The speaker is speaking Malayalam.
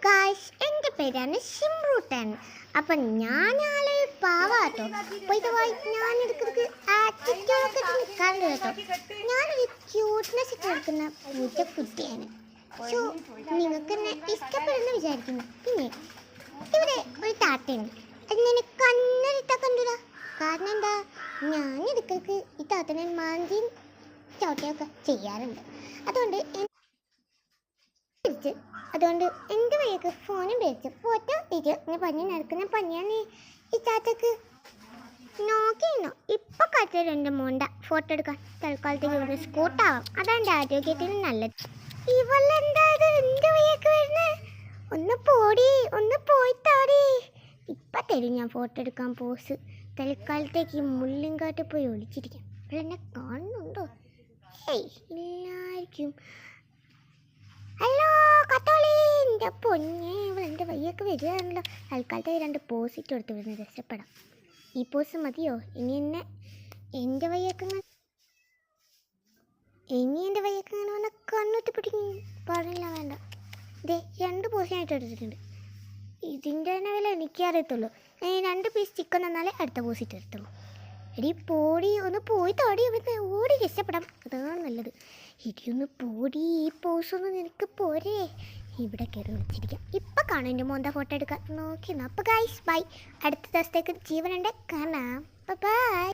ഗായ്സ്, എൻ്റെ പേരാണ് ഷിംറൂട്ടൻ. അപ്പം ഞാനാളെ പാവാട്ടോ. ഞാനെടുക്കുന്നത് ആറ്റിറ്റ്യൂഡൊക്കെ നിൽക്കാറുണ്ട് കേട്ടോ. ഞാനൊരു ക്യൂട്ട്നെസ് ഒക്കെ എടുക്കുന്ന കുട്ടിയാണ്. സോ നിങ്ങൾക്ക് എന്നെ ഇഷ്ടപ്പെടുന്ന വിചാരിക്കുന്നു. പിന്നെ ഇവിടെ ഒരു താത്തയുണ്ട്. അത് ഞാൻ കണ്ണെടുത്താൽ കണ്ടുടാ. കാരണം എന്താ, ഞാനെടുക്കൾക്ക് ഈ താത്തനെ മാന്തിയും ചോട്ടയൊക്കെ ചെയ്യാറുണ്ട്. അതുകൊണ്ട് എൻ്റെ വഴിയൊക്കെ ഫോണും പേടിച്ച് ഫോട്ടോ ഇട്ട് ഇങ്ങനെ പഞ്ഞി നടക്കുന്ന പഞ്ഞിയാണ് ഈ ചാത്തക്ക്. നോക്കിയിരുന്നോ ഇപ്പം കാട്ടിൽ എൻ്റെ മോണ്ട ഫോട്ടോ എടുക്കാൻ തൽക്കാലത്തേക്ക് ഇവിടെ സ്കൂട്ടാവാം. അതാണ് എൻ്റെ ആരോഗ്യത്തിന് നല്ലത്. ഇവളെന്താ ഇത് എൻ്റെ വഴിയൊക്കെ വരുന്നത്? ഒന്ന് പോയി താടി. ഇപ്പം തരും ഞാൻ ഫോട്ടോ എടുക്കാൻ പോസ്. തൽക്കാലത്തേക്ക് ഈ മുള്ളിൻകാട്ടിൽ പോയി ഒളിച്ചിരിക്കാം. ഇവളെന്നെ കാണുന്നുണ്ടോ? എല്ലാവർക്കും ഹലോ കത്തോളി, എൻ്റെ പൊന്നെ, എൻ്റെ വയ്യൊക്കെ വരികയാണല്ലോ. തൽക്കാലത്തെ 2 പോസ് ഇട്ട് കൊടുത്ത് വരുന്നത് രക്ഷപ്പെടാം. ഈ പോസ് മതിയോ? ഇനി എൻ്റെ വയ്യൊക്കെ വന്ന കണ്ണൂത്തി പിടിക്കും. പറഞ്ഞില്ല, വേണ്ട. ഇതേ 2 പോസ് ഞാൻ ഇട്ട് എടുത്തിട്ടുണ്ട്. ഇതിൻ്റെ തന്നെ വില എനിക്കറിയത്തുള്ളൂ. 2 പീസ് ചിക്കൻ തന്നാലേ അടുത്ത പോസ് ഇട്ട് എടുത്തുള്ളൂ. എടി പോടി, ഒന്ന് പോയി താടി. അവിടെ ഓടി രക്ഷപ്പെടാം, അതാണ് നല്ലത്. ഇടിയൊന്ന് പോടി, ഈ പോസൊന്നും നിനക്ക് പോരേ. ഇവിടെ കയറി വിളിച്ചിരിക്കാം. ഇപ്പം കാണും എൻ്റെ മോന്ത ഫോട്ടോ എടുക്കാൻ നോക്കി. അപ്പോൾ ഗൈസ് ബൈ. അടുത്ത ദിവസത്തേക്ക് ജീവനുണ്ട്, കാണാം. ബൈ.